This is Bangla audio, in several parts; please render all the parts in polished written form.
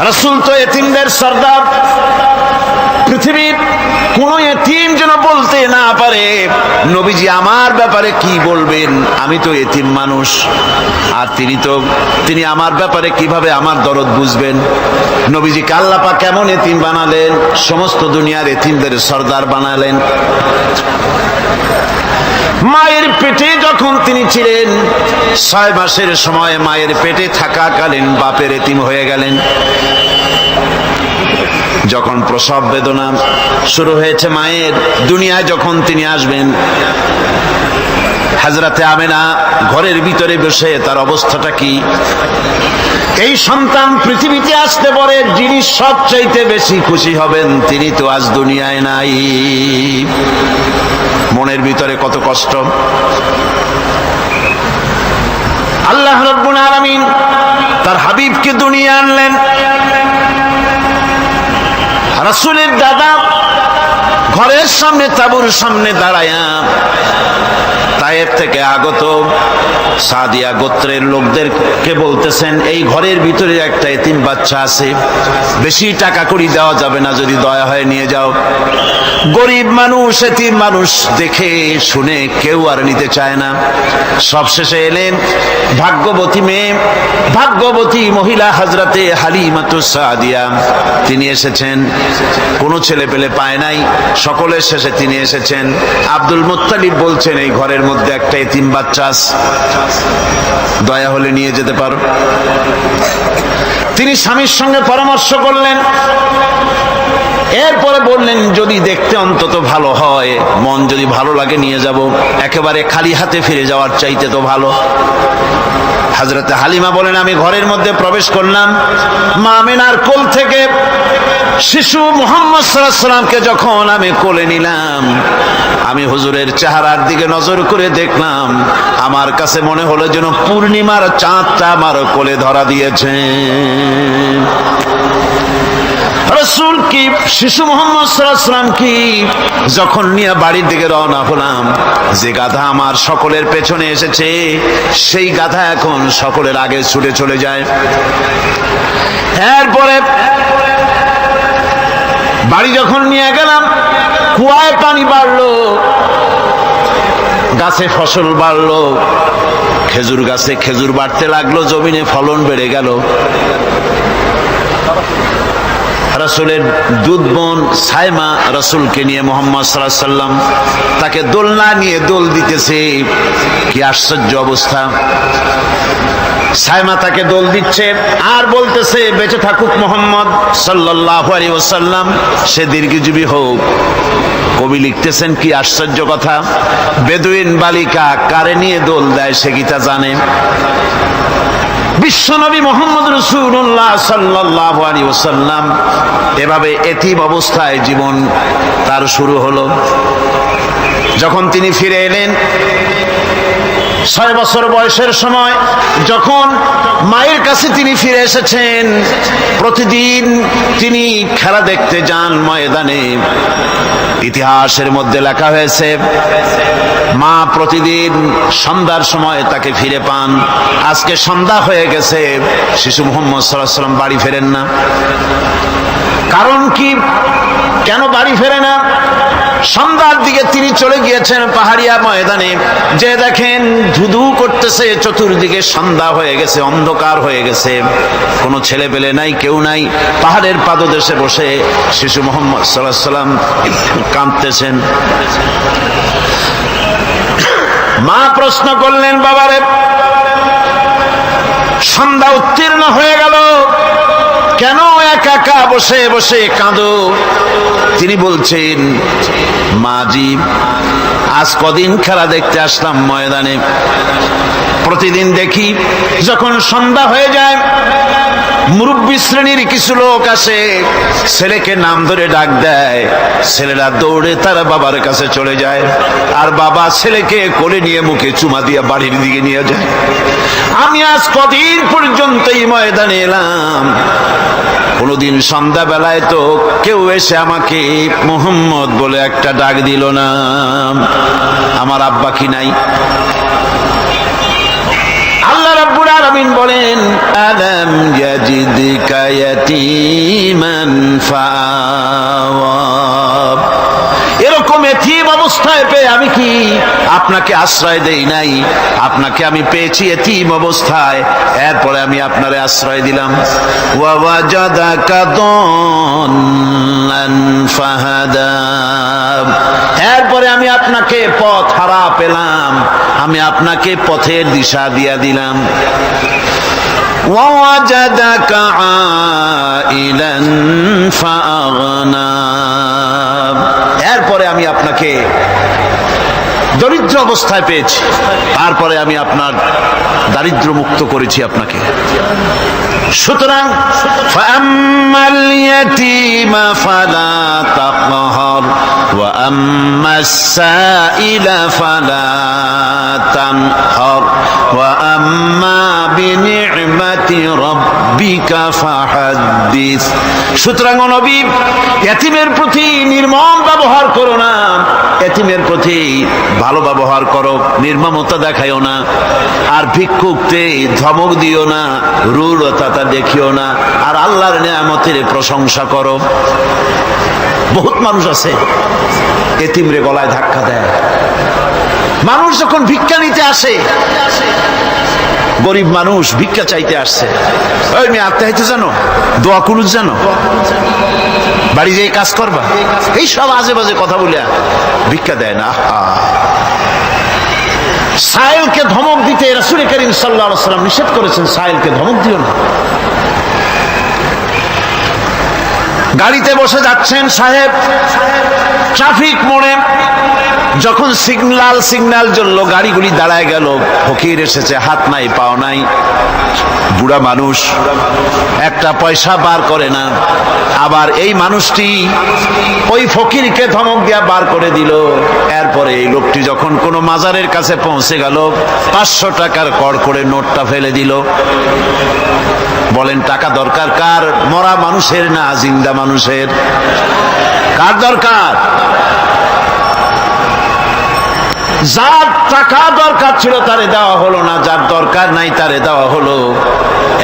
রাসূল তো এতিমদের সর্দার। পৃথিবীর কোন এতিম যেন বলতে না পারে নবীজি আমার ব্যাপারে কি বলবেন, আমি তো এতিম মানুষ, আর তিনি আমার ব্যাপারে কিভাবে আমার দরদ বুঝবেন। নবীজিকে আল্লাহ পাক কেমন এতিম বানালেন, সমস্ত দুনিয়ার এতিমদের সর্দার বানালেন। মায়ের পেটে যখন তিনি ছিলেন 6 মাসের সময় মায়ের পেটে থাকাকালীন বাপের এতিম হয়ে গেলেন। যখন প্রসব বেদনা শুরু হয়েছে মায়ের, দুনিয়ায় যখন তিনি আসবেন, হযরতে আমেনা ঘরের ভিতরে বসে তার অবস্থাটা কি, এই সন্তান পৃথিবীতে আসতে পারে যিনি সবচাইতে বেশি খুশি হবেন তিনি তো আজ দুনিয়ায় নাই। মনের ভিতরে কত কষ্ট। আল্লাহ রাব্বুল আলামিন তার হাবিবকে দুনিয়া আনলেন। রাসূলের দাদা ঘরের সামনে তাঁবুর সামনে দাঁড়ায়া তায়েফ থেকে আগত সাদিয়া গোত্রের লোকদেরকে বলতেছেন, এই ঘরের ভিতরে একটা এতিম বাচ্চা আছে, বেশি টাকা কড়ি দেওয়া যাবে না, যদি দয়া হয় নিয়ে যাও। গরিব মানুষ, এতিম মানুষ দেখে শুনে কেউ আর নিতে চায় না। সবশেষে এলেন ভাগ্যবতী মেয়ে, ভাগ্যবতী মহিলা হযরতে হালিমাতুস সাদিয়া, তিনি এসেছেন। কোনো ছেলে পেলে পায় নাই, সকলের শেষে তিনি এসেছেন। আব্দুল মুত্তালিব বলছেন, এই ঘরের মধ্যে একটা এতিম বাচ্চা আছে, দয়া হলে নিয়ে যেতে পারো। তিনি স্বামীর সঙ্গে পরামর্শ করলেন, এরপরে বললেন যদি দেখতে অন্তত ভালো হয়, মন যদি ভালো লাগে নিয়ে যাব, একেবারে খালি হাতে ফিরে যাওয়ার চাইতে তো ভালো। হযরতে হালিমা বলেন, আমি ঘরের মধ্যে প্রবেশ করলাম, মা আমেনার কোল থেকে শিশু মুহাম্মদ সাল্লাল্লাহু আলাইহি সাল্লামকে যখন আমি কোলে নিলাম, আমি হুজুরের চেহারার দিকে নজর করে দেখলাম, আমার কাছে মনে হলো যেন পূর্ণিমার চাঁদটা আমার কোলে ধরা দিয়েছে। রাসূল কি শিশু মুহাম্মদ সাল্লাল্লাহু আলাইহি সাল্লাম কি যখন নিয়ে বাড়ির দিকে রওনা হলাম, যে গাধা আমার সকলের পেছনে এসেছে সেই গাধা এখন সকলের আগে ছুটে চলে যায়। এরপরে বাড়ি যখন নিয়ে গেলাম, কুয়ায় পানি বাড়লো, গাছে ফসল বাড়লো, খেজুর গাছে খেজুর বাড়তে লাগলো, জমিনে ফলন বেড়ে গেল। রাসূলের দুধ বোন সাইমা রাসূলকে নিয়ে মুহাম্মদ সাল্লাল্লাহু আলাইহি সাল্লাম তাকে দোলনা নিয়ে দোল দিতেছে। কি আশ্চর্য অবস্থা! সাইমা তাকে দোল দিচ্ছে আর বলতেছে, বেঁচে থাকুক মুহাম্মদ সাল্লাল্লাহু আলাইহি ওয়াসাল্লাম, সে দীর্ঘজীবী হোক। কবি লিখতেছেন, কি আশ্চর্য কথা, বেদুইন বালিকা কারে নিয়ে দোল দেয় সে কি তা জানে? বিশ্বনবী মুহাম্মদ রাসূলুল্লাহ সাল্লাল্লাহু আলাইহি ওয়াসাল্লাম এভাবে এতিম অবস্থায় জীবন তার শুরু হলো। যখন তিনি ফিরে এলেন 6 বছর বয়সের সময়, যখন মায়ের কাছে তিনি ফিরে এসেছেন, প্রতিদিন তিনি খেলা দেখতে যান ময়দানে। ইতিহাসের মধ্যে লেখা হয়েছে, মা প্রতিদিন সন্ধ্যার সময় তাকে ফিরে পান। আজকে সন্ধ্যা হয়ে গেছে, শিশু মুহাম্মদ সাল্লাল্লাহু আলাইহি ওয়াসাল্লাম বাড়ি ফেরেন না। কারণ কি, কেন বাড়ি ফেরে না? সন্ধ্যার দিকে তিনি চলে গিয়েছেন পাহাড়িয়া ময়দানে, যে দেখেন ধুধু করতেছে, চতুর্দিকে সন্ধ্যা হয়ে গেছে, অন্ধকার হয়ে গেছে, কোনো ছেলে পেলে নাই, কেউ নাই। পাহাড়ের পাদদেশে বসে শিশু মুহাম্মদ সাল্লাল্লাহু আলাইহি ওয়াসাল্লাম কাঁদতেছেন। মা প্রশ্ন করলেন, বাবারে সন্ধ্যা উত্তীর্ণ হয়ে গেল, কেন একা একা বসে বসে কাঁদো? তিনি বলছেন, মাজি আজ কদিন খেলা দেখতে আসলাম ময়দানে, প্রতিদিন দেখি যখন সন্ধ্যা হয়ে যায় মুরব্বী শ্রেণীর কিছু লোক আসে, ছেলেকে নাম ধরে ডাক দেয়, ছেলেরা দৌড়ে তার বাবার কাছে চলে যায়, আর বাবা ছেলেকে কোলে নিয়ে মুখে চুমা দিয়ে বাড়ির দিকে নিয়ে যায়। আমি আজ কদিন পর্যন্ত এই ময়দানে এলাম, কোনদিন সন্ধ্যা বেলায় তো কেউ এসে আমাকে মুহাম্মদ বলে একটা ডাক দিল না। আমার আব্বা কি নাই? আল্লাহ রাব্বুল আলামিন আলামিন বলেন, আলাম ইয়াজিদকা ইয়াতীমান ফাআওয়া, এরকম এতিম অবস্থায় পেয়ে আমি কি আপনাকে আশ্রয় দেই নাই? আপনাকে আমি পেয়েছি এতিম অবস্থায়, এরপরে আমি আপনারে আশ্রয় দিলাম। ওয়া ওয়াজাদাকা দাল্লান ফাহাদা, এরপরে আমি আপনাকে পথ হারা পেলাম, আমি আপনাকে পথের দিশা দিয়া দিলাম। ওয়া ওয়াজাদাকা আইলান ফাআগনা, এরপরে আমি আপনাকে দরিদ্র অবস্থায় পেয়েছি, তারপরে আমি আপনার দারিদ্র মুক্ত করেছি আপনাকে। সুতরাং ফাআম্মাল ইয়াতীমা ফালা তাকহার ওয়া আম্মাস সাইলা ফালা তানহার ওয়া আম্মা বিনি'মাতি রাব্বিকা ফাহাদ্দিস। সুতরাং নবী, এতিমের প্রতি নির্মম ব্যবহার করো না, এতিমের প্রতি ভালো ব্যবহার করো, নির্মমতা দেখাইও না। আর ভিক্ষুককে ধমক দিও না, রূঢ়তা দেখিও না, আর আল্লাহর নিয়ামতের প্রশংসা করো। বহুত মানুষ আছে এতিমরে গলায় ধাক্কা দেয়। মানুষ যখন ভিক্ষা নিতে আসে, গরিব মানুষ ভিক্ষা চাইতে আসছে, ওই মেয়ে আত্মা হইতে জানো, দোয়া কুনুত জানো, বাড়ি যেয়ে কাজ করবা, এই সব আজে বাজে কথা বলে ভিক্ষা দেয় না। সাইলকে ধমক দিতে রাসূল করিম সাল্লাল্লাহু আলাইহি ওয়াসাল্লাম নিষেধ করেছেন, সাইলকে ধমক দিও না। গাড়িতে বসে যাচ্ছেন সাহেব, ট্রাফিক মোড়ে যখন সিগন্যাল জ্বললো, গাড়িগুলি দাঁড়ায় গেল, ফকির এসেছে, হাত নাই পাও নাই, বুড়া মানুষ, একটা পয়সা বার করে না। আবার এই মানুষটি ওই ফকিরকে ধমক দিয়া বার করে দিল। এরপরে এই লোকটি যখন কোনো মাজারের কাছে পৌঁছে গেল, 500 টাকার কড় করে নোটটা ফেলে দিল। বলেন টাকা দরকার কার? মরা মানুষের না জিন্দা মানুষের? কার দরকার? যার টাকা দরকার ছিল তারে দেওয়া হলো না, যার দরকার নাই তারে দেওয়া হলো।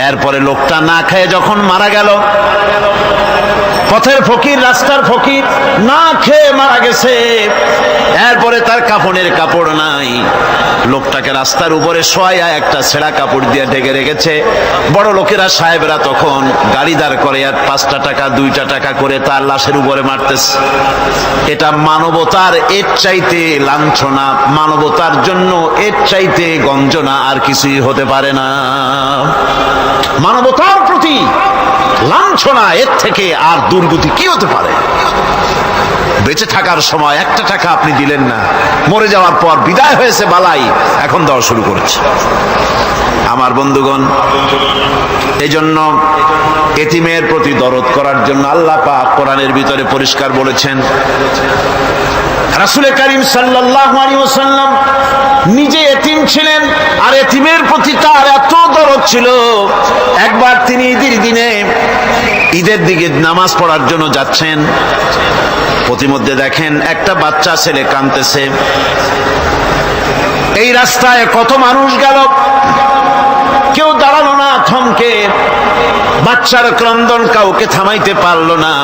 এরপরে লোকটা না খেয়ে যখন মারা গেল, পথের ফকির, রাস্তার ফকির, না খেয়ে মারা গেছে। এরপরে তার কাফনের কাপড় নাই, লোকটাকে রাস্তার উপরে শোয়া একটা ছেঁড়া কাপড় দিয়ে ঢেকে রেখেছে। বড় লোকেরা, সাহেবরা তখন গাড়ি দাঁড় করে আর 5টা টাকা 2টা টাকা করে তার লাশের উপরে মারতেছে। এটা মানবতার এর চাইতে লাঞ্ছনা, মানবতার জন্য এর চাইতে গঞ্জনা আর কিছুই হতে পারে না। মানবতার প্রতি লাঞ্ছনা, এর থেকে আর দুর্গতি কি হতে পারে? বেঁচে থাকার সময় 1টা টাকা আপনি দিলেন না, মরে যাওয়ার পর বিদায় হয়েছে বালাই, এখন দেওয়া শুরু করেছে। আমার বন্ধুগণ, এজন্য এতিমের প্রতি দরদ করার জন্য আল্লাহ পাক কোরআনের ভিতরে পরিষ্কার বলেছেন। রাসূল করিম সাল্লাল্লাহু আলাইহি ওয়াসাল্লাম নিজে এতিম ছিলেন, আর এতিমের প্রতি তার এত দরদ ছিল, একবার তিনি ঈদের দিকে নামাজ পড়ার জন্য যাচ্ছেন। প্রতিমধ্যে দেখেন একটা বাচ্চা ছেলে কাঁদতেছে। এই রাস্তায় কত মানুষ গেল, কেউ দাঁড়ালো না থমকে, বাচ্চার ক্রন্দন কাউকে থামাইতে পারলো না।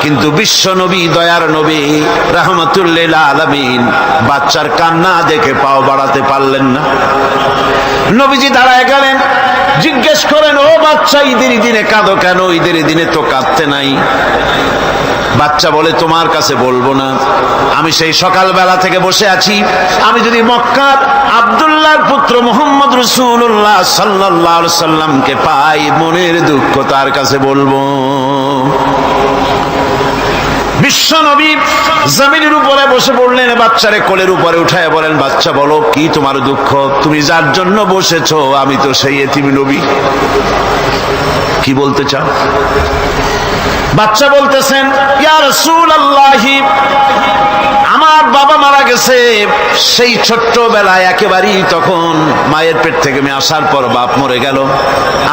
কিন্তু বিশ্ব নবী, দয়ার নবী রাহমাতুল লিল আলামিন বাচ্চার কান্না দেখে পাও বাড়াতে পারলেন না। নবীজি দাঁড়ায় গেলেন, জিজ্ঞেস করেন, ও বাচ্চা, ঈদের দিনে কাঁদো কেন? ঈদের দিনে তো কাঁদতে নাই। বাচ্চা বলে, তোমার কাছে বলবো না, আমি সেই সকালবেলা থেকে বসে আছি, আমি যদি মক্কার আব্দুল্লাহর পুত্র মুহাম্মদ রাসূলুল্লাহ সাল্লাল্লাহু আলাইহি সাল্লামকে পাই, মনের দুঃখ তার কাছে বলবো। বিশ্ব নবী জমিনের উপরে বসে পড়লেন, বাচ্চারে কোলের উপরে উঠায় বলেন, বাচ্চা বলো কি তোমার দুঃখ? তুমি যার জন্য বসেছো আমি তো সেই এতিম নবী, কি বলতে চাও? বাচ্চা বলতেছেন, ইয়া রাসূলুল্লাহ, আমার বাবা মারা গেছে সেই ছোট্টবেলায়, একেবারেই তখন মায়ের পেট থেকে আমি আসার পর বাপ মরে গেল।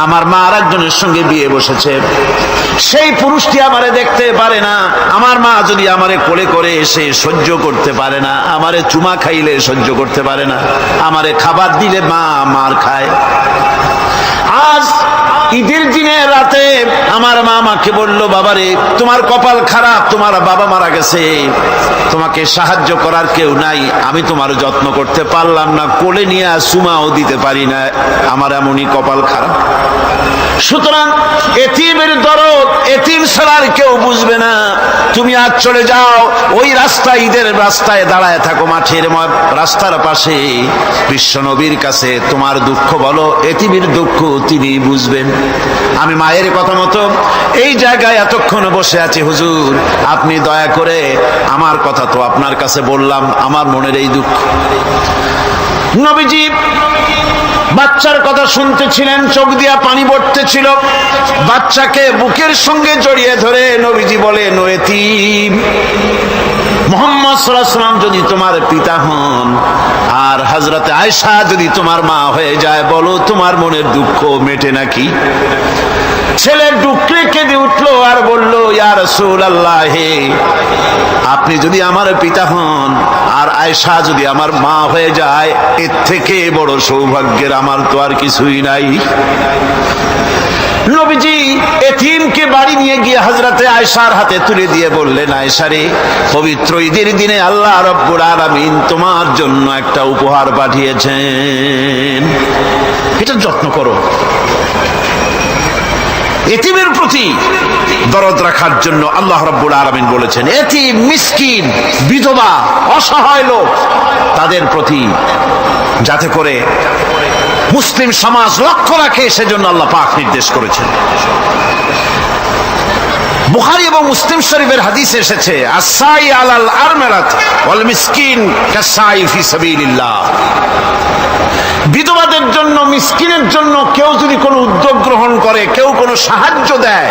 আমার মা আর একজনের সঙ্গে বিয়ে বসেছে, সেই পুরুষটি আমারে দেখতে পারে না। আমার মা যদি আমারে কোলে করে এসে সহ্য করতে পারে না, আমারে চুমা খাইলে সহ্য করতে পারে না, আমারে খাবার দিলে মা মার খায়। ঈদের দিনের রাতে আমার মা আমাকে বলল, বাবারে তোমার কপাল খারাপ, তোমার বাবা মারা গেছে, তোমাকে সাহায্য করার কেউ নাই, আমি তোমার যত্ন করতে পারলাম না, কোলে নিয়ে সুমাও দিতে পারি না, আমার এমনই কপাল খারাপ। সুতরাং এতিমের দরদ এতিম ছাড়া আর কেউ বুঝবে না। তুমি আজ চলে যাও, ওই রাস্তায়, ঈদের রাস্তায় দাঁড়ায় থাকো, মাঠের রাস্তার পাশে, বিশ্ব নবীর কাছে তোমার দুঃখ বলো, এতিমের দুঃখ তিনি বুঝবেন। আমি মায়ের কথা মতো এই জায়গায় এতক্ষণ বসে আছি, হুজুর আপনি দয়া করে, আমার কথা তো আপনার কাছে বললাম, আমার মনের এই দুঃখ। নবীজি বাচ্চার কথা শুনতেছিলেন, চোখ দিয়া পানি পড়তেছিল, বাচ্চাকে বুকের সঙ্গে জড়িয়ে ধরে নবীজি বলেন, ও এতিম, মুহাম্মদ সাল্লাল্লাহু আলাইহি ওয়াসাল্লাম যদি তোমার পিতা হন আর হযরতে আয়েশা যদি তোমার মা হয়ে যায়, বলো তোমার মনের দুঃখ মেটে নাকি? ছেলে ডুকরে কেঁদে উঠলো আর বলল, ইয়া রাসূলুল্লাহ, আপনি যদি আমার পিতা হন আর আয়েশা যদি আমার মা হয়ে যায়, এর থেকে বড় সৌভাগ্যের আমার তো আর কিছুই নাই। নবীজি এতিমকে বাড়ি নিয়ে গিয়ে হযরতে আয়েশার হাতে তুলে দিয়ে বললেন, আয়েশা রে, পবিত্র ঈদের দিনে আল্লাহ রাব্বুল আলামিন তোমার জন্য একটা উপহার পাঠিয়েছেন, এটা যত্ন করো। এতিমের প্রতি দরদ রাখার জন্য আল্লাহ রাব্বুল আলামিন বলেছেন, এতিম, মিসকিন, বিধবা, অসহায় লোক, তাদের প্রতি যাতে করে মুসলিম সমাজ লক্ষ্য রাখে, সেজন্য আল্লাহ পাক নির্দেশ করেছেন। বুখারী এবং মুসলিম শরীফের হাদিসে এসেছে, আস-সাই আলাল আরমালাত ওয়াল মিসকিন কাস-সাই ফি সাবিলিল্লাহ। বিধবাদের জন্য, মিসকিনের জন্য কেউ যদি কোনো উদ্যোগ গ্রহণ করে, কেউ কোনো সাহায্য দেয়,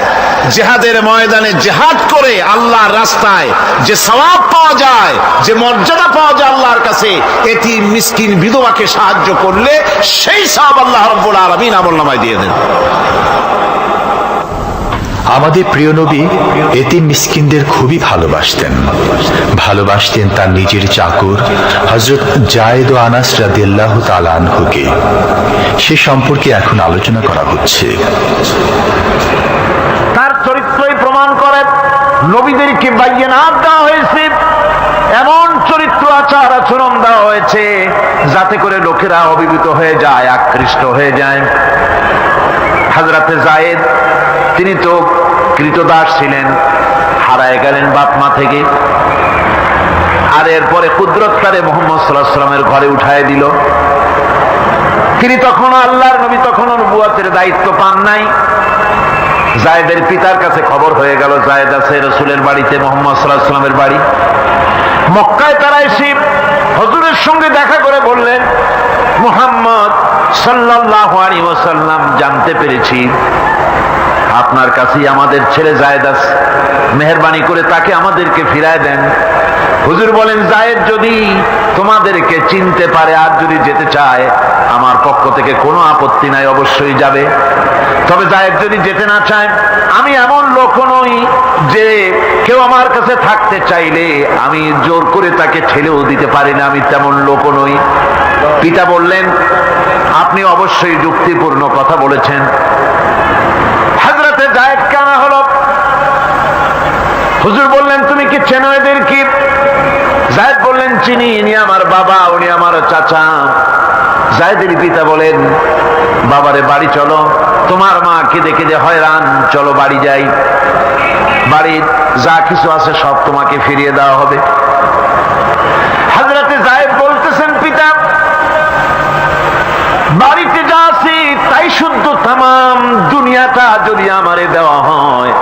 জিহাদের ময়দানে জিহাদ করে আল্লাহর রাস্তায় যে সওয়াব পাওয়া যায়, যে মর্যাদা পাওয়া যায় আল্লাহর কাছে, এতিম, মিসকিন, বিধবাকে সাহায্য করলে সেই সওয়াব আল্লাহ রাব্বুল আলামিন আমলনামায় দিয়ে দেন। আমাদের প্রিয় নবী এতিম মিসকিনদের খুবই ভালোবাসতেন তার নিজের চাকর হযরত যায়েদ ও আনাস রাদিয়াল্লাহু তাআলা আনহুকে। সে সম্পর্কে এখন আলোচনা করা হচ্ছে। তার চরিত্রই প্রমাণ করে, নবীদেরকে বাইয়ানাত দেওয়া হয়েছে, এমন চরিত্র, আচার আচরণ দেওয়া হয়েছে যাতে করে লোকেরা অভিভূত হয়ে যায়, আকৃষ্ট হয়ে যায়। হযরতে যায়েদ, তিনি তো কৃতদাস ছিলেন, হারায় গেলেন বাপ মা থেকে, আর এরপরে কুদরতকারে মুহাম্মদ সাল্লাল্লাহু আলাইহি ওয়াসাল্লামের ঘরে উঠায় দিল। তিনি তখন আল্লাহর নবী, তখনও নবুয়তের দায়িত্ব পান নাই। যায়েদের পিতার কাছে খবর হয়ে গেল, যায়েদ আছে রাসূলের বাড়িতে, মুহাম্মদ সাল্লাল্লাহু আলাইহি ওয়াসাল্লামের বাড়ি মক্কায়। তারা এসে হুজুরের সঙ্গে দেখা করে বললেন, মুহাম্মদ সাল্লাল্লাহু আলাইহি ওয়াসাল্লাম, জানতে পেরেছি আপনার কাছেই আমাদের ছেলে যায়েদ আছে, মেহেরবানি করে তাকে আমাদেরকে ফিরায় দেন। হুজুর বলেন, যায়েদ যদি তোমাদেরকে চিনতে পারে আর যদি যেতে চায়, আমার পক্ষ থেকে কোনো আপত্তি নাই, অবশ্যই যাবে। তবে যায়েদ যদি যেতে না চায়, আমি এমন লোক নই যে কেউ আমার কাছে থাকতে চাইলে আমি জোর করে তাকে ঠেলেও দিতে পারি না, আমি তেমন লোক নই। পিতা বললেন, আপনি অবশ্যই যুক্তিপূর্ণ কথা বলেছেন। হযরতে যায়েদ কানা হলো। হুজুর বললেন, তুমি কি চেনো এদের? কি? যায়েদ বললেন, চিনি, ইনি আমার বাবা, উনি আমার চাচা। যায়েদের পিতা বলেন, বাবারে বাড়ি চলো, তোমার মা কেঁদে কেঁদে হয়রান, চলো বাড়ি যাই, বাড়ির যা কিছু আছে সব তোমাকে ফিরিয়ে দেওয়া হবে। হযরতে যায়েদ বলতেছেন, পিতা, বাড়িতে যা আছে তাই শুদ্ধ, তামাম দুনিয়াটা যদি আমারে দেওয়া হয়,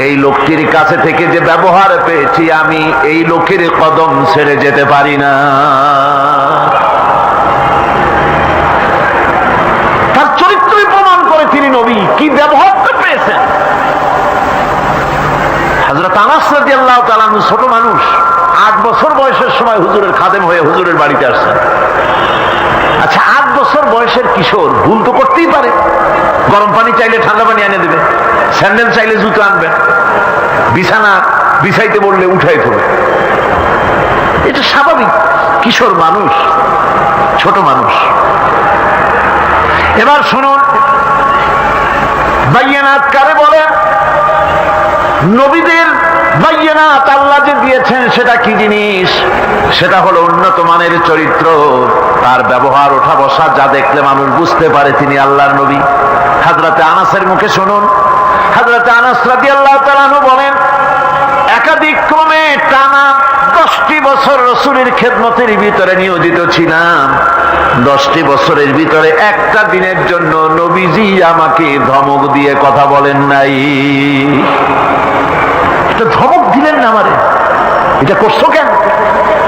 এই লোকটির কাছে থেকে যে ব্যবহার পেয়েছি, আমি এই লোকের কদম ছেড়ে যেতে পারি না। তার চরিত্রই প্রমাণ করে তিনি নবী, কি ব্যবহারটা পেয়েছেন। হযরত আনাস রাদিয়াল্লাহু তাআলা আনহু ছোট মানুষ, 8 বছর বয়সের সময় হুজুরের খাদেম হয়ে হুজুরের বাড়িতে আসছেন। আচ্ছা, 8 বছর বয়সের কিশোর ভুল তো করতেই পারে, গরম পানি চাইলে ঠান্ডা পানি এনে দেবে, স্যান্ডেল চাইলে জুতো আনবে, বিছানা বিছাইতে বললে উঠাই দেবে, এটা স্বাভাবিক। কিশোর মানুষ, ছোট মানুষ। এবার শুনুন, বাইয়ানাত কারে বলে? নবীদের বাইয়ানাত আল্লাহ যে দিয়েছেন সেটা কি জিনিস? সেটা হলো উন্নত মানের চরিত্র, তার ব্যবহার ওঠা বসা যা দেখলে মানুষ বুঝতে পারে তিনি আল্লাহর নবী। হযরতে আনাসের মুখে শুনুন, হযরতে আনাস রাদিয়াল্লাহু তাআলা আনহু বলেন, একাধিক ক্রমে টানা 10টি বছর রাসূলের খেদমতের ভিতরে নিয়োজিত ছিলাম। 10টি বছরের ভিতরে একটা দিনের জন্য নবীজি আমাকে ধমক দিয়ে কথা বলেন নাই। এটা ধমক দিলেন না আমারে, এটা করছো কেন,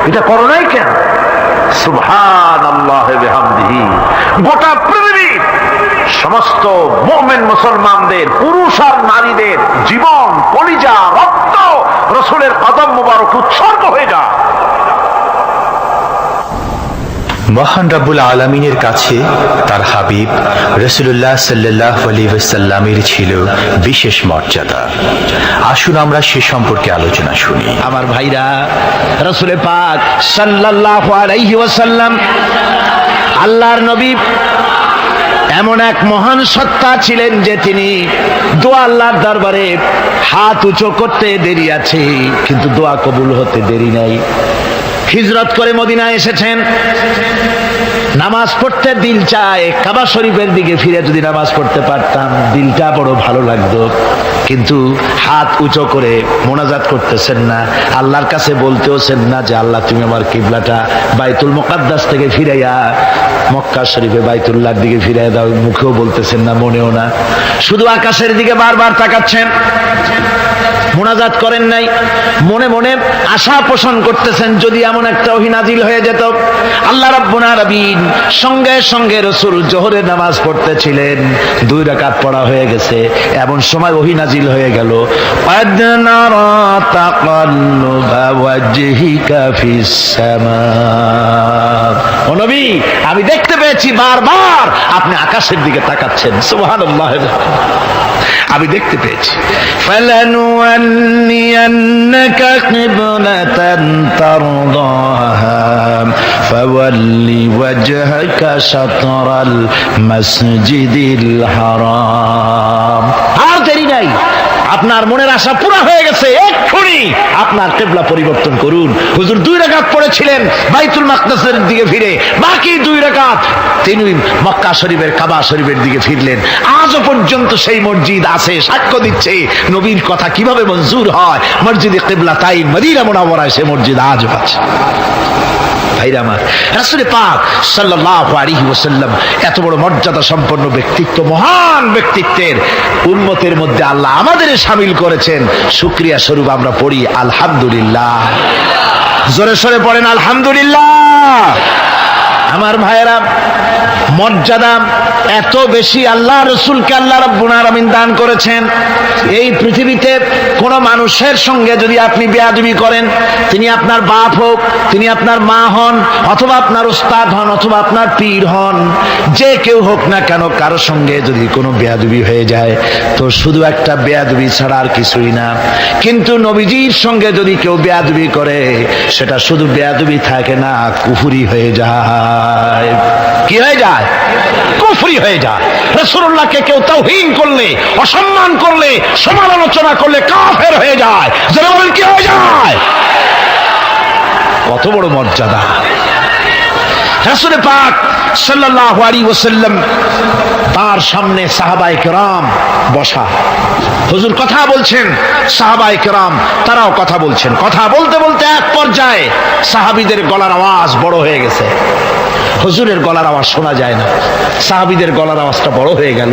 এটা করো নাই কেন? সুবহানাল্লাহি বিহামদিহি। গোটা পৃথিবী সমস্ত মুমিন মুসলমানদের, পুরুষ আর নারীদের জীবন, কলিজা, রক্ত রাসূলের কদম মোবারক উৎসর্গ হয়ে যায়। মহান রব্বুল আলামিনের কাছে তার হাবিব রাসূলুল্লাহ সাল্লাল্লাহু আলাইহি ওয়াসাল্লামের ছিল বিশেষ মর্যাদা। আসুন আমরা সে সম্পর্কে আলোচনা শুনি। আমার ভাইরা, রাসূল পাক সাল্লাল্লাহু আলাইহি ওয়াসাল্লাম আল্লাহর নবী এমন এক মহান সত্তা ছিলেন যে তিনি দোয়া আল্লাহর দরবারে হাত উঁচু করতে দেরি আছে, কিন্তু দোয়া কবুল হতে দেরি নাই। হিজরত করে মদিনায় এসেছেন, নামাজ পড়তে দিল চায়, কাবা শরীফের দিকে ফিরে যদি নামাজ পড়তে পারতাম দিলটা বড় ভালো লাগতো, কিন্তু হাত উঁচু করে মোনাজাত করতেছেন না, আল্লাহর কাছে বলতেওছেন না যে আল্লাহ তুমি আমার কিবলাটা বাইতুল মুকাদ্দাস থেকে ফিরাইয়া মক্কা শরীফে বাইতুল্লাহর দিকে ফিরাইয়া দাও। মুখেও বলতেছেন না, মনেও না, শুধু আকাশের দিকে বারবার তাকাচ্ছেন, মোনাজাত করেন নাই। মনে মনে আশা পোষণ করতেছেন যদি এমন একটা ওহী নাজিল হয়ে যেত। আল্লাহ রাব্বুল আলামিন সঙ্গে সঙ্গে রাসূল জোহরের নামাজ পড়তেছিলেন, 2 রাকাত পড়া হয়ে গেছে, এমন সময় ওহী নাজিল হয়ে গেল, ক্বাদ নারা তাকাল্লুবা ওয়াজহিকা ফিস সামা। ও নবী, আমি দেখতে পেয়েছি বারবার আপনি আকাশের দিকে তাকাচ্ছেন। সুবহানাল্লাহ, আমি দেখতে পেয়েছি। ফালানুওয়ান্নিয়ান্নাকা কিবলাতান তারদাহা ফাওয়াল্লি ওয়াজহাকা শাতরাল মাসজিদিল হারাম। আর দেরি নাই, আপনার মনের আশা পুরা হয়ে গেছে, এক্ষুনি আপনার কিবলা পরিবর্তন করুন। হুজুর 2 রাকাত পড়েছিলেন বাইতুল মাকদাসের দিকে ফিরে, বাকি 2 রাকাত তিনি মক্কা শরীফের কাবা শরীফের দিকে ফিরলেন। আজও পর্যন্ত সেই মসজিদ আছে, সাক্ষ্য দিচ্ছে নবীর কথা কিভাবে মঞ্জুর হয়। মসজিদে কিবলাতাইন মদিনা মুনাওয়ারায় সে মসজিদ আজও আছে। ভাইরা আমার, রাসূল পাক সাল্লাল্লাহু আলাইহি ওয়াসাল্লাম এত বড় মর্যাদা সম্পন্ন ব্যক্তিত্ব, মহান ব্যক্তিত্বের উম্মতের মধ্যে আল্লাহ আমাদের শামিল করেছেন। শুকরিয়া স্বরূপ আমরা পড়ি আলহামদুলিল্লাহ। জোরে সোরে পড়েন আলহামদুলিল্লাহ। আমার ভাইয়েরা, মর্যাদা এত বেশি আল্লাহ রাসূলকে আল্লাহ রাব্বুল আলামিন দান করেছেন। এই পৃথিবীতে কোন মানুষের সঙ্গে যদি আপনি বেয়াদবি করেন, তিনি আপনার বাপ হোক, তিনি আপনার মা হন, অথবা আপনার উস্তাদ হন, অথবা আপনার পীর হন, যে কেউ হোক না কেন, কারোর সঙ্গে যদি কোনো বেয়াদবি হয়ে যায় তো শুধু একটা বেয়াদবি ছাড়া আর কিছুই না। কিন্তু নবীজির সঙ্গে যদি কেউ বেয়াদবি করে সেটা শুধু বেয়াদবি থাকে না, কুফরি হয়ে যায়। কি হয়ে যায়? কুফরি হয়ে যায়। রাসূলুল্লাহকে কেউ তাওহীন করলে, অসম্মান করলে, সমালোচনা করলে কাফের হয়ে যায়। যারা বলেন কি হয়ে যায়? কত বড় মর্যাদা! রাসূল পাক সাল্লাল্লাহু আলাইহি ওয়াসাল্লাম, তার সামনে সাহাবায়ে কেরাম বসা, হুজুর কথা বলছেন, সাহাবায়ে কেরাম তারাও কথা বলছেন। কথা বলতে বলতে এক পর্যায়ে সাহাবীদের গলার আওয়াজ বড় হয়ে গেছে, হুজুরের গলার আওয়াজ শোনা যায় না, সাহাবীদের গলার আওয়াজটা বড় হয়ে গেল।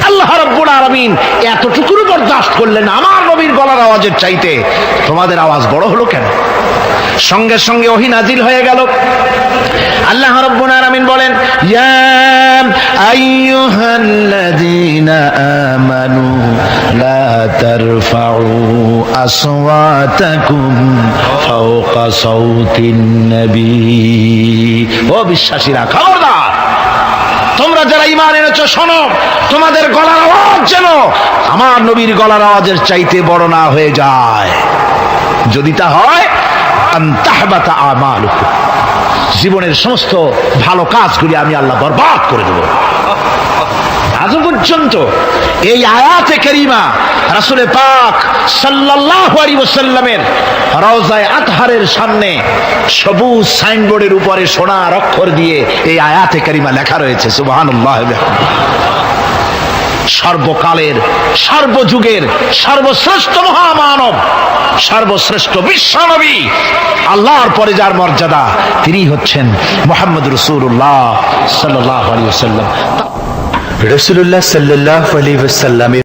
আল্লাহ রাব্বুল আলামিন এতটুকুর বরদাস্ত করলেন, আমার নবীর গলার আওয়াজের চাইতে তোমাদের আওয়াজ বড় হলো কেন? সঙ্গে সঙ্গে ওহী নাজিল হয়ে গেল। আল্লাহ রাব্বুল আলামিন বলেন, ইয়া আইয়ুহাল্লাযীনা আমানু লা তারফাউ আসওয়াতাকুম ফাওকা সাওতিন নবী। ও বিশ্বাসীরা, খবরদার, তোমরা যারা ঈমান এনেছো শোনো, তোমাদের গলার আওয়াজ যেন আমার নবীর গলার আওয়াজের চাইতে বড় না হয়ে যায়। যদি তা হয়, আনতাহবাতা আমালুকুম, জীবনের সমস্ত ভালো কাজগুলি আমি আল্লাহ বরবাদ করে দেব। আজ পর্যন্ত এই আয়াতে কারিমা রাসূল পাক সাল্লাল্লাহু আলাইহি ওয়াসাল্লামের রওজায়ে আতহারের সামনে সবুজ সাইনবোর্ডের উপরে সোনার অক্ষর দিয়ে এই আয়াতে কারিমা লেখা রয়েছে সুবহানাল্লাহ। সর্বকালের সর্বযুগের সর্বশ্রেষ্ঠ মহামানব, সর্বশ্রেষ্ঠ বিশ্বনবী, আল্লাহর পরে যার মর্যাদা, তিনি হচ্ছেন মুহাম্মদ রাসূলুল্লাহ সাল্লাল্লাহু আলাইহি ওয়াসাল্লাম। রাসূলুল্লাহ সাল্লাল্লাহু আলাইহি ওয়াসাল্লামের